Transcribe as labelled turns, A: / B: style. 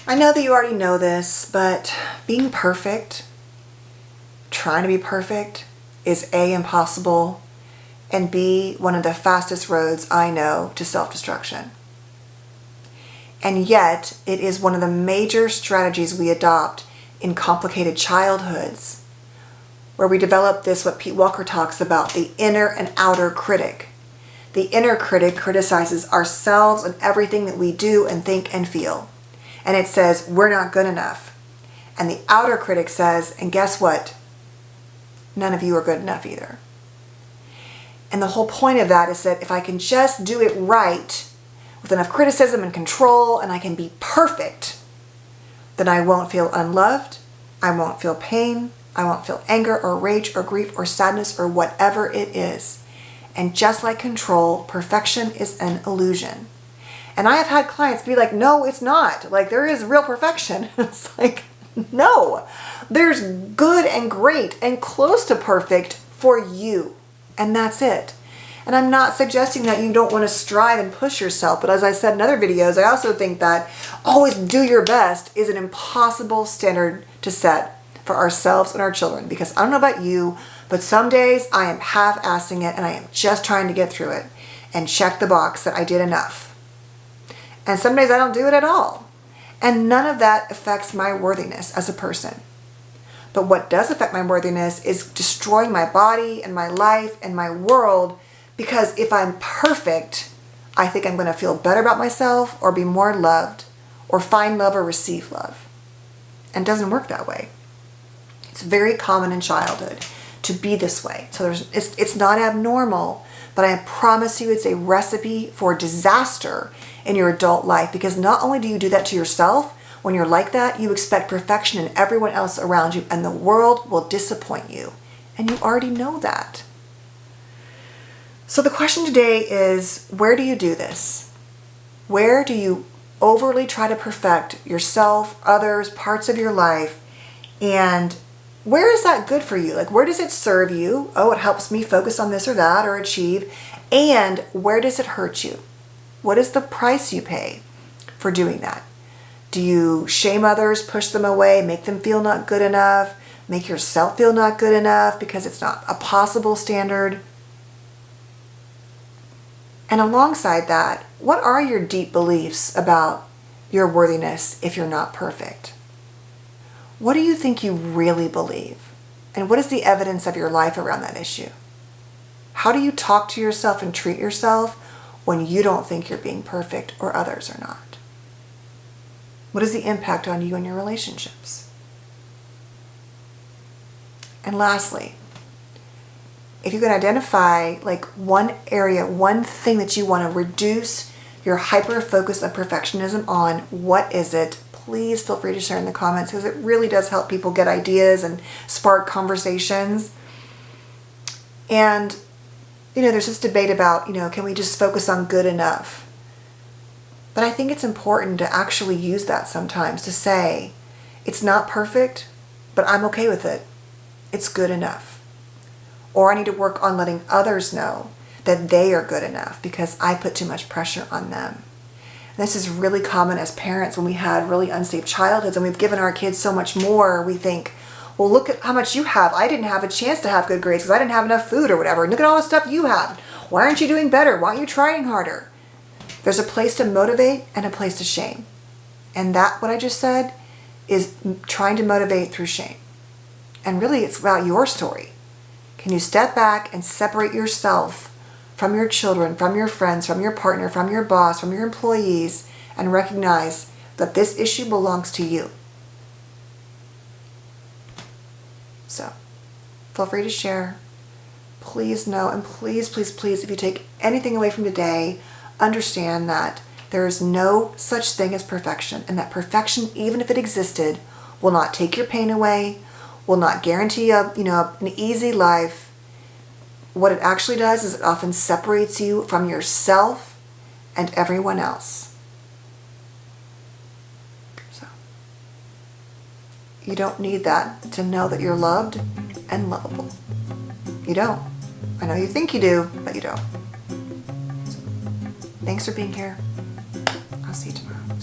A: I know that you already know this, but being perfect, trying to be perfect, is A, impossible, and B, one of the fastest roads I know to self-destruction. And yet, it is one of the major strategies we adopt in complicated childhoods, where we develop this, what Pete Walker talks about, the inner and outer critic. The inner critic criticizes ourselves and everything that we do and think and feel. And it says, we're not good enough. And the outer critic says, and guess what? None of you are good enough either. And the whole point of that is that if I can just do it right, with enough criticism and control, and I can be perfect, then I won't feel unloved, I won't feel pain, I won't feel anger or rage or grief or sadness or whatever it is. And just like control, perfection is an illusion. And I have had clients be like, no, it's not. Like, there is real perfection. It's like, no. There's good and great and close to perfect for you. And that's it. And I'm not suggesting that you don't want to strive and push yourself. But as I said in other videos, I also think that always do your best is an impossible standard to set for ourselves and our children. Because I don't know about you, but some days I am half-assing it and I am just trying to get through it and check the box that I did enough. And some days I don't do it at all. And none of that affects my worthiness as a person. But what does affect my worthiness is destroying my body and my life and my world, because if I'm perfect, I think I'm going to feel better about myself or be more loved or find love or receive love. And it doesn't work that way. It's very common in childhood to be this way. So it's not abnormal, but I promise you it's a recipe for disaster in your adult life, because not only do you do that to yourself, when you're like that, you expect perfection in everyone else around you, and the world will disappoint you. And you already know that. So the question today is, where do you do this? Where do you overly try to perfect yourself, others, parts of your life? And where is that good for you? Like, where does it serve you? Oh, it helps me focus on this or that or achieve. And where does it hurt you? What is the price you pay for doing that? Do you shame others, push them away, make them feel not good enough, make yourself feel not good enough because it's not a possible standard? And alongside that, what are your deep beliefs about your worthiness if you're not perfect? What do you think you really believe? And what is the evidence of your life around that issue? How do you talk to yourself and treat yourself when you don't think you're being perfect or others are not? What is the impact on you and your relationships? And lastly, if you can identify like one area, one thing that you want to reduce your hyper focus of perfectionism on, what is it? Please feel free to share in the comments, because it really does help people get ideas and spark conversations. And, there's this debate about, can we just focus on good enough? But I think it's important to actually use that sometimes to say, it's not perfect, but I'm okay with it. It's good enough. Or I need to work on letting others know that they are good enough because I put too much pressure on them. This is really common as parents when we had really unsafe childhoods and we've given our kids so much more. We think, well, look at how much you have. I didn't have a chance to have good grades because I didn't have enough food or whatever. And look at all the stuff you have. Why aren't you doing better? Why aren't you trying harder? There's a place to motivate and a place to shame. And that, what I just said, is trying to motivate through shame. And really, it's about your story. Can you step back and separate yourself from your children, from your friends, from your partner, from your boss, from your employees, and recognize that this issue belongs to you? So, feel free to share. Please know, and please, please, please, if you take anything away from today, understand that there is no such thing as perfection, and that perfection, even if it existed, will not take your pain away, will not guarantee an easy life. What it actually does is it often separates you from yourself and everyone else. So, you don't need that to know that you're loved and lovable. You don't. I know you think you do, but you don't. So, thanks for being here. I'll see you tomorrow.